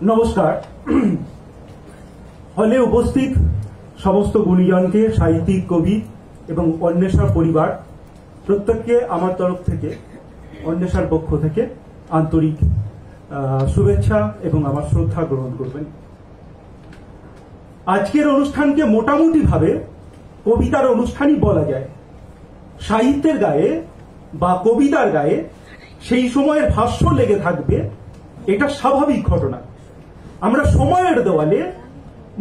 নমস্কার। হলে উপস্থিত সমস্ত গুণীজনকে, সাহিত্যিক, কবি এবং অন্বেষার পরিবার প্রত্যেককে আমার তরফ থেকে, অন্বেষার পক্ষ থেকে আন্তরিক শুভেচ্ছা এবং আমার শ্রদ্ধা গ্রহণ করবেন। আজকের অনুষ্ঠানকে মোটামুটি ভাবে কবিতার অনুষ্ঠানই বলা যায়। সাহিত্যের গায়ে বা কবিতার গায়ে সেই সময়ের ভাষ্য লেগে থাকবে, এটা স্বাভাবিক ঘটনা। আমরা সময়ের দেওয়ালে,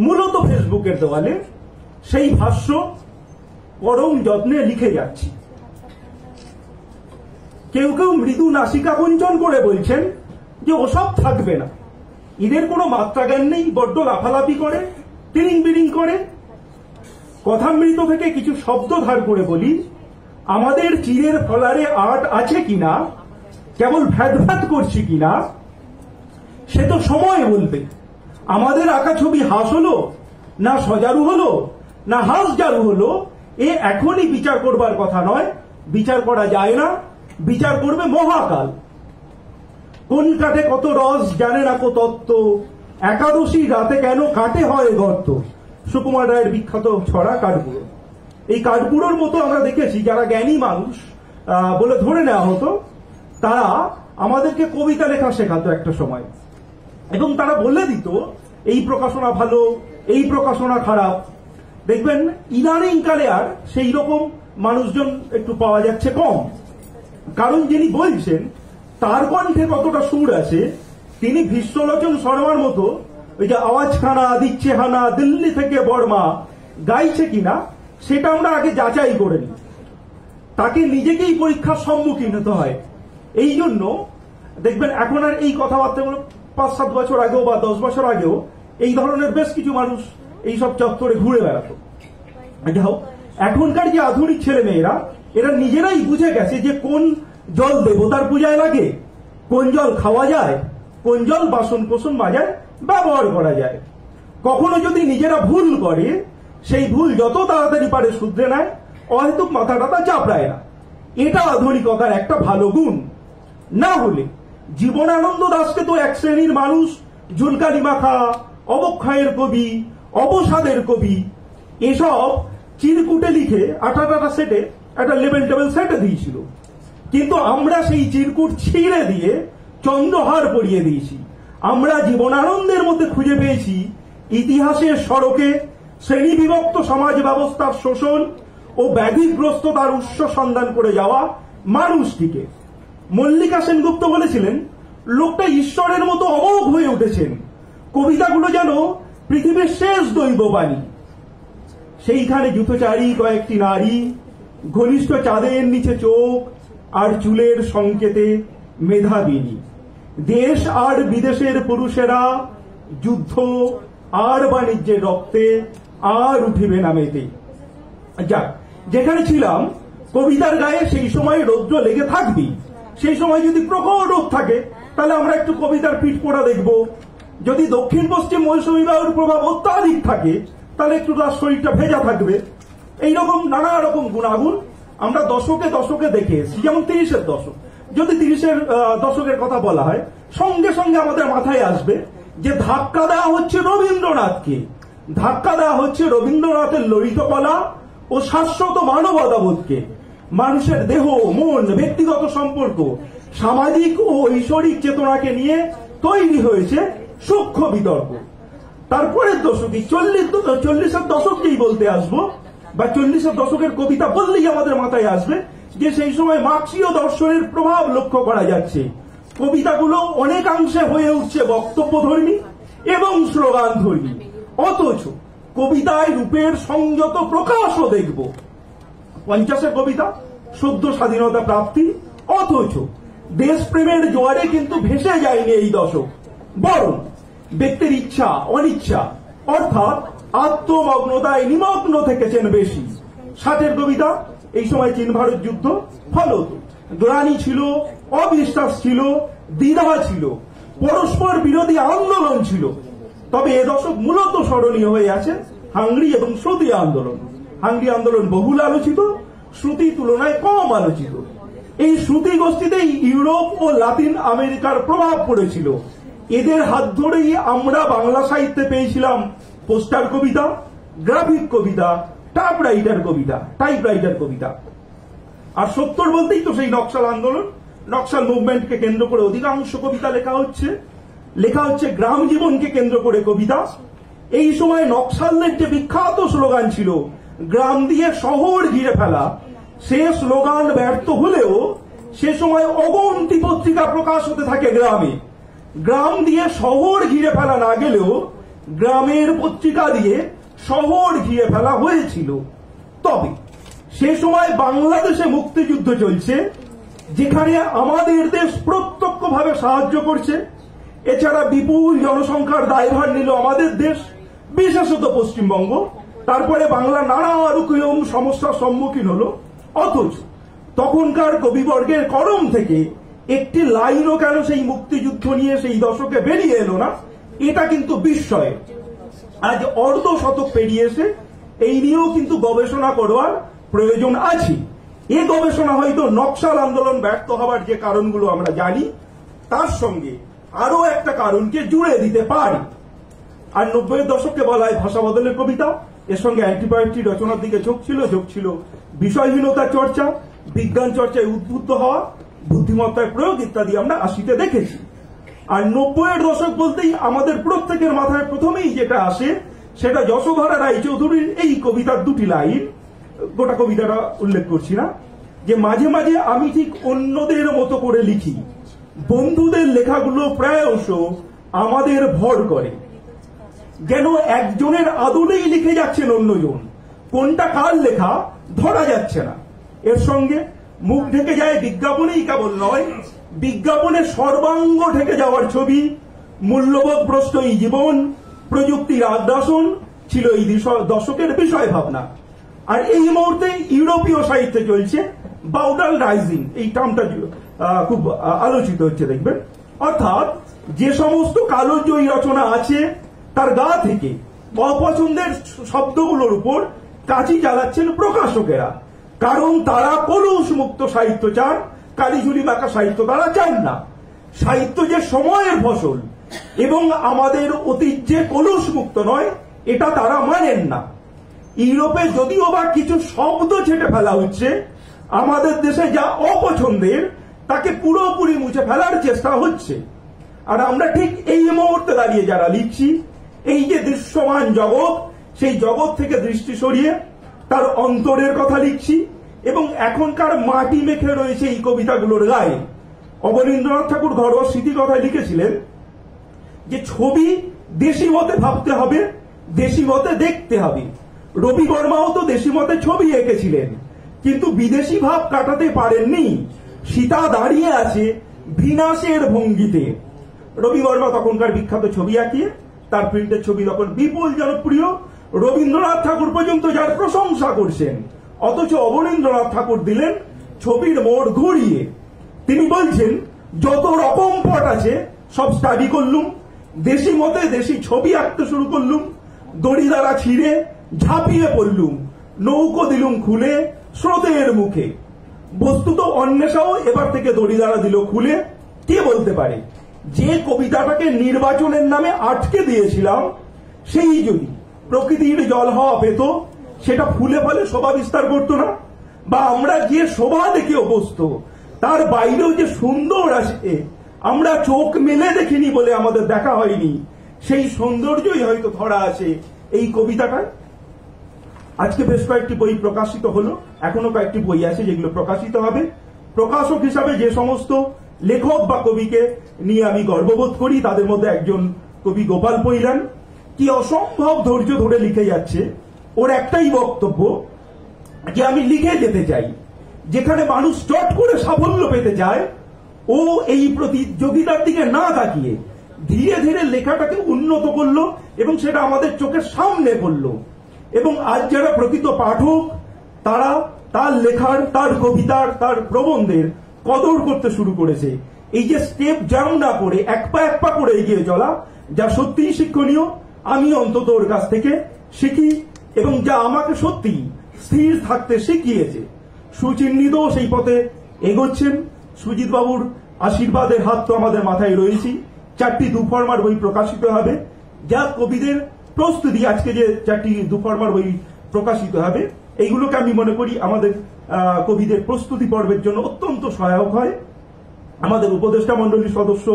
মূলত ফেসবুকের দেওয়ালে সেই ভাষ্য পরম যত্নে লিখে যাচ্ছি। কেউ কেউ মৃদু নাসিকা কুঞ্চন করে বলছেন যে ওসব থাকবে না, এদের কোনো মাত্রা জ্ঞান নেই, বড্ড লাফালাফি করে, তিরিং বিরিং করে। কথামৃত থেকে কিছু শব্দ ধার করে বলি, আমাদের চিরের ফলারে আর্ট আছে কিনা, কেবল ভ্যাদ ভ্যাদ করছি কিনা, সে তো সময় বলবে। আমাদের আঁকা ছবি হাস হলো না সজারু হলো না হাস জারু হলো, এ এখনই বিচার করবার কথা নয়। বিচার করা যায় না, বিচার করবে মহাকাল। কোন কাঠে কত রস জানে না কো তত্ত্ব, একাদশী রাতে কেন কাটে হয় গর্ত। সুকুমার রায়ের বিখ্যাত ছড়া কাঠপুরো। এই কাঠপুরোর মতো আমরা দেখেছি যারা জ্ঞানী মানুষ বলে ধরে নেওয়া হতো, তারা আমাদেরকে কবিতা লেখা শেখাতো একটা সময়, এবং তারা বলে দিত এই প্রকাশনা ভালো, এই প্রকাশনা খারাপ। দেখবেন ইদানিং কালে আর সেই রকম মানুষজন একটু পাওয়া যাচ্ছে কম, কারণ যিনি বলছেন তার কণ্ঠে কতটা সুর আছে, তিনি ভীষ্মলোচন শর্মার মতো ওই যে আওয়াজখানা দিচ্ছে হানা দিল্লি থেকে বর্মা গাইছে কিনা সেটা আমরা আগে যাচাই করে নিই। তাকে নিজেকেই পরীক্ষার সম্মুখীন হতে হয়। এই জন্য দেখবেন এখন আর এই কথাবার্তাগুলো 5-7 বছর আগেও বা 10 বছর আগেও এই ধরনের বেশ কিছু মানুষ এইসব চত্বরে ঘুরে বেড়াতো। যাও, এখনকার যে আধুনিক ছেলে মেয়েরা, এরা নিজেরাই বুঝে গেছে যে কোন জল দেবতার পূজায় লাগে, কোন জল খাওয়া যায়, কোন জল বাসন কোসন মাজায় ব্যবহার করা যায়। কখনো যদি নিজেরা ভুল করে, সেই ভুল যত তাড়াতাড়ি পারে শুধরে নেয়, অহেতুক মাথা টাথা চাপড়ায় না। এটা আধুনিকতার একটা ভালো গুণ। না হলে জীবনানন্দ দাশকে তো এক শ্রেণীর মানুষ ঝুলকানি মাখা, অবক্ষয়ের কবি, অবসাদের কবি, এসব চিরকুটে লিখে 8 সেটে একটা লেবেল টেবেল সেটে দিয়েছিল। কিন্তু আমরা সেই চিরকুট ছিঁড়ে দিয়ে চন্দ্রহার পরিয়ে দিয়েছি। আমরা জীবনানন্দের মধ্যে খুঁজে পেয়েছি ইতিহাসের সড়কে শ্রেণী বিভক্ত সমাজ ব্যবস্থার শোষণ ও ব্যাধিগ্রস্ততার উৎস সন্ধান করে যাওয়া মানুষটিকে। মল্লিকা সেনগুপ্ত বলেছিলেন, লোকটা ঈশ্বরের মতো অমোঘ হয়ে উঠেছেন, কবিতাগুলো যেন পৃথিবীর শেষ দৈববাণী। সেইখানে জুতোচারী কয়েকটি নারী, ঘনিষ্ঠ চাঁদের নিচে চোখ আর চুলের সংকেতে মেধাবিনী। দেশ আর বিদেশের পুরুষেরা যুদ্ধ আর বাণিজ্যের রক্তে আর উঠিবে না মেতে। যাক, যেখানে ছিলাম, কবিতার গায়ে সেই সময় রৌদ্র লেগে থাকবেই। সেই সময় যদি প্রখর রোদ থাকে, তাহলে আমরা একটু কবিতার পিঠ পোড়া দেখব। যদি দক্ষিণ পশ্চিম মৌসুমী বায়ুর প্রভাব অত্যাধিক থাকে, তাহলে একটু তার শরীরটা ভেজা থাকবে। এইরকম নানা রকম গুণাগুণ আমরা দশকে দশকে দেখে এসেছি। যেমন 30-এর দশক, যদি 30-এর দশকের কথা বলা হয়, সঙ্গে সঙ্গে আমাদের মাথায় আসবে যে ধাক্কা দেওয়া হচ্ছে রবীন্দ্রনাথকে, ধাক্কা দেওয়া হচ্ছে রবীন্দ্রনাথের ললিত কলা ও শাশ্বত মানবতাবোধকে। মানুষের দেহ, মন, ব্যক্তিগত সম্পর্ক, সামাজিক ও ঐশ্বরিক চেতনাকে নিয়ে তৈরি হয়েছে সূক্ষ্ম বিতর্ক। তারপরের দশকে 40-এর দশককেই বলতে আসবো, বা 40-এর দশকের কবিতা বললেই আমাদের মাথায় আসবে যে সেই সময় মার্ক্সীয় দর্শনের প্রভাব লক্ষ্য করা যাচ্ছে। কবিতাগুলো অনেকাংশে হয়ে উঠছে বক্তব্যধর্মী এবং স্লোগান ধর্মী। অথচ কবিতায় রূপের সংযত প্রকাশও দেখব। 50-এর কবিতা সদ্য স্বাধীনতা প্রাপ্তি, অথচ দেশপ্রেমের জোয়ারে কিন্তু ভেসে যায়নি এই দশক, বরং ব্যক্তির ইচ্ছা অনিচ্ছা অর্থাৎ আত্মমগ্নতায় নিমগ্ন থেকেছেন বেশি। 60-এর কবিতা, এই সময় চীন ভারত যুদ্ধ, ফলত গ্লানি ছিল, অবিশ্বাস ছিল, দ্বিধা ছিল, পরস্পর বিরোধী আন্দোলন ছিল। তবে এ দশক মূলত স্মরণীয় হয়ে আছে হাংরি এবং শ্রুতি আন্দোলন। হাংরি আন্দোলন বহুল আলোচিত, শ্রুতি তুলনায় কম আলোচিত। এই শ্রুতি গোষ্ঠীতেই ইউরোপ ও লাতিন আমেরিকার প্রভাব পড়েছিল। এদের হাত ধরেই আমরা বাংলা সাহিত্যে পেয়েছিলাম পোস্টার কবিতা, গ্রাফিক কবিতা, টাইপরাইটার কবিতা। আর 70 বলতেই তো সেই নকশাল আন্দোলন, নকশাল মুভমেন্টকে কেন্দ্র করে অধিকাংশ কবিতা লেখা হচ্ছে গ্রাম জীবনকে কেন্দ্র করে কবিতা। এই সময় নকশালদের যে বিখ্যাত স্লোগান ছিল গ্রাম দিয়ে শহর ঘিরে ফেলা, সে স্লোগান ব্যর্থ হলেও সে সময় অগন্তি পত্রিকা প্রকাশ হতে থাকে গ্রামে। গ্রাম দিয়ে শহর ঘিরে ফেলা না গেলেও গ্রামের পত্রিকা দিয়ে শহর ঘিরে ফেলা হয়েছিল। তবে সে সময় বাংলাদেশে মুক্তিযুদ্ধ চলছে, যেখানে আমাদের দেশ প্রত্যক্ষভাবে সাহায্য করছে। এছাড়া বিপুল জনসংখ্যার দায়ভার নিল আমাদের দেশ, বিশেষত পশ্চিমবঙ্গ। তারপরে বাংলা নানা রকম সমস্যার সম্মুখীন হলো। অথচ তখনকার কবিবর্গের কলম থেকে একটি লাইনও কেন সেই মুক্তিযুদ্ধ নিয়ে সেই দশকে বেরিয়ে এলো না, এটা কিন্তু বিস্ময়। আজ অর্ধ শতক পেরিয়ে এসে এই নিয়েও কিন্তু গবেষণা করার প্রয়োজন আছে। এই গবেষণা হয়তো নকশাল আন্দোলন ব্যর্থ হওয়ার যে কারণগুলো আমরা জানি তার সঙ্গে আরো একটা কারণকে জুড়ে দিতে পারি। আর 90-এর দশককে বলা হয় ভাষা বদলের কবিতা। এর সঙ্গে অ্যান্টিবায়োটিক রচনার দিকে ঝোঁক ছিল বিষয়হীনতার চর্চা, বিজ্ঞান চর্চায় উদ্বুদ্ধ হওয়া, বুদ্ধিমত্তার প্রয়োগ ইত্যাদি আমরা 80-তে দেখেছি। আর 90-এর দশক বলতেই আমাদের প্রত্যেকের মাথায় প্রথমেই যেটা আসে সেটা যশোধরা রায়চৌধুরীর এই কবিতার দুটি লাইন, গোটা কবিতাটা উল্লেখ করছি না, যে মাঝে মাঝে আমি ঠিক অন্যদের মতো করে লিখি, বন্ধুদের লেখাগুলো প্রায়শ আমাদের ভর করে, যেন একজনের আদলেই লিখে যাচ্ছেন অন্যজন, কোনটা কার লেখা ধরা যাচ্ছে না। এর সঙ্গে মুখ ঢেকে যায় বিজ্ঞাপনেই কেবল নয়, বিজ্ঞাপনের সর্বাঙ্গ ঢেকে যাওয়ার ছবি, মূল্যবোধ ভ্রষ্ট এই জীবন, প্রযুক্তির আগ্রাসন ছিল এই দশকের বিষয় ভাবনা। আর এই মুহূর্তে ইউরোপীয় সাহিত্যে চলছে বাউডাল রাইজিং, এই টার্মটা খুব আলোচিত হচ্ছে দেখবেন। অর্থাৎ যে সমস্ত কালোজয়ী রচনা আছে তার গা থেকে অপছন্দের শব্দগুলোর উপর কাঁচি চালাচ্ছেন প্রকাশকেরা, কারণ তারা কলুষ মুক্ত সাহিত্য চান, কালিঝুলি মাখা সাহিত্য তারা চান না। সাহিত্য যে সময়ের ফসল এবং আমাদের অতীত যে কলুষ মুক্ত নয়, এটা তারা মানেন না। ইউরোপে যদিও বা কিছু শব্দ ছেটে ফেলা হচ্ছে, আমাদের দেশে যা অপছন্দের তাকে পুরোপুরি মুছে ফেলার চেষ্টা হচ্ছে। আর আমরা ঠিক এই মুহূর্তে দাঁড়িয়ে যারা লিখছি, এই যে দৃশ্যমান জগৎ, সেই জগৎ থেকে দৃষ্টি সরিয়ে তার অন্তরের কথা লিখছি এবং এখনকার মাটি মেখে রয়েছে এই কবিতাগুলোর গায়ে। অবনীন্দ্রনাথ ঠাকুর ঘরোয়া স্মৃতি কথায় লিখেছিলেন যে ছবি দেশি মতে ভাবতে হবে, দেশি মতে দেখতে হবে। রবি বর্মাও তো দেশি মতে ছবি এঁকেছিলেন, কিন্তু বিদেশি ভাব কাটাতে পারেননি। সীতা দাঁড়িয়ে আছে বিনাশের ভঙ্গিতে। রবি বর্মা তখনকার বিখ্যাত ছবি আঁকিয়ে, তার প্রিন্টের ছবি তখন বিপুল জনপ্রিয়, রবীন্দ্রনাথ ঠাকুর পর্যন্ত যার প্রশংসা করছেন। অথচ অবনীন্দ্রনাথ ঠাকুর দিলেন ছবির মোড় ঘুরিয়ে। তিনি বলছেন যত রকম পট আছে সব স্টাডি করলুম, দেশি মতে দেশি ছবি আঁকতে শুরু করলুম, দড়ি দ্বারা ছিঁড়ে ঝাঁপিয়ে পড়লুম, নৌকো দিলুম খুলে স্রোতের মুখে। বস্তুত অন্বেষাও এবার থেকে দড়ি দ্বারা দিল খুলে। কে বলতে পারে যে কবিতাটাকে নির্বাচনের নামে আটকে দিয়েছিলাম, সেই যদি প্রকৃতির জল হওয়া পেত, সেটা ফুলে ফলে শোভা বিস্তার করতো না? বা আমরা যে শোভা দেখে অভ্যস্ত, তার বাইরেও যে সুন্দর আসে, আমরা চোখ মেলে দেখিনি বলে আমাদের দেখা হয়নি, সেই সৌন্দর্যই হয়তো ধরা আছে এই কবিতাটায়। আজকে বেশ কয়েকটি বই প্রকাশিত হলো, এখনো কয়েকটি বই আছে যেগুলো প্রকাশিত হবে। প্রকাশক হিসাবে যে সমস্ত লেখক বা কবিকে নিয়ে আমি গর্ববোধ করি, তাদের মধ্যে একজন কবি গোপাল পৈলান। কি অসম্ভব ধৈর্য ধরে লিখে যাচ্ছে। ওর একটাই বক্তব্য যে আমি লিখে যেতে চাই, যেখানে মানুষ চট করে সাফল্য পেতে চায়, ও এই প্রতিযোগিতার দিকে না তাকিয়ে ধীরে ধীরে লেখাটাকে উন্নত করলো এবং সেটা আমাদের চোখের সামনে পড়লো। এবং আজ যারা প্রকৃত পাঠক, তারা তার লেখার, তার কবিতার, তার প্রবন্ধের কদর করতে শুরু করেছে। এই যে স্টেপ জাম্প না করে এক পা করে এগিয়ে চলা, যা সত্যিই শিক্ষণীয়, আমি অন্তত ওর কাছ থেকে শিখি এবং যা আমাকে সত্যি স্থির থাকতে শিখিয়েছে। সুচিহ্নিত সেই পথে এগোচ্ছেন। সুজিত বাবুর আশীর্বাদের হাত তো আমাদের মাথায় রয়েছে, 4টি দুফরমার বই প্রকাশিত হবে, যা কবিদের প্রস্তুতি, আজকে যে 4টি দুফরমার বই প্রকাশিত হবে এইগুলোকে আমি মনে করি আমাদের কবিদের প্রস্তুতি পর্বের জন্য অত্যন্ত সহায়ক হয়। আমাদের উপদেষ্টা মন্ডলীর সদস্য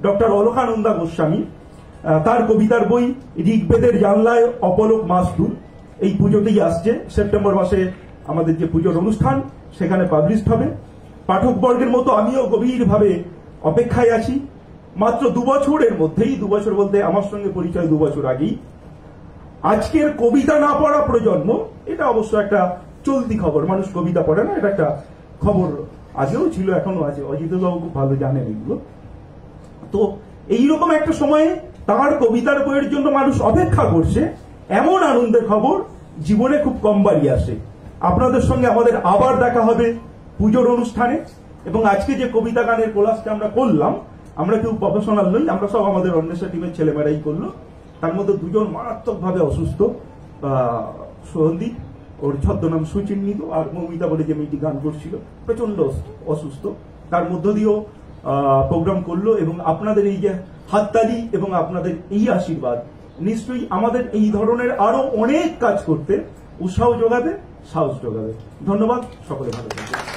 ডক্টর অলকানন্দা গোস্বামী, তার কবিতার বই ঋগ্বেদের জানলায় অপলোক মাসদুর এই পুজোতেই আসছে, সেপ্টেম্বর মাসে আমাদের যে পুজোর অনুষ্ঠান সেখানে পাবলিশড হবে। পাঠকবর্গের মতো আমিও গভীরভাবে অপেক্ষায় আছি। মাত্র 2 বছরের মধ্যেই, 2 বছর বলতে আমার সঙ্গে পরিচয় 2 বছর আগেই, আজকের কবিতা না পড়া প্রজন্ম, এটা অবশ্য একটা চলতি খবর, মানুষ কবিতা পড়ে না, এটা একটা খবর আগেও ছিল এখনো আছে, অজিতবাবু খুব ভালো জানেন এগুলো। তো এইরকম একটা সময়ে তার কবিতার বইয়ের জন্য মানুষ অপেক্ষা করছে, এমন আনন্দের খবর জীবনে খুব কমবারই আসে। আপনাদের সঙ্গে আমাদের আবার দেখা হবে পুজোর অনুষ্ঠানে। এবং আজকে যে কবিতা গানের কোলাসটা আমরা করলাম, আমরা কেউ প্রফেশনাল নই, আমরা সব আমাদের অন্বেষা টিমের ছেলেমেয়েরাই করলো। তার মধ্যে 2 জন মারাত্মকভাবে অসুস্থ, সন্দীপ, ওর ছদ্মনাম সুচিহ্নিত, আর মৌমিতা বলে যে মেয়েটি গান করছিল প্রচন্ড অসুস্থ, তার মধ্য দিয়েও প্রোগ্রাম করলো। এবং আপনাদের এই যে হাততালি এবং আপনাদের এই আশীর্বাদ নিশ্চয়ই আমাদের এই ধরনের আরো অনেক কাজ করতে উৎসাহ যোগাবে, সাহস যোগাবে। ধন্যবাদ, সকলে ভালো থাকবেন।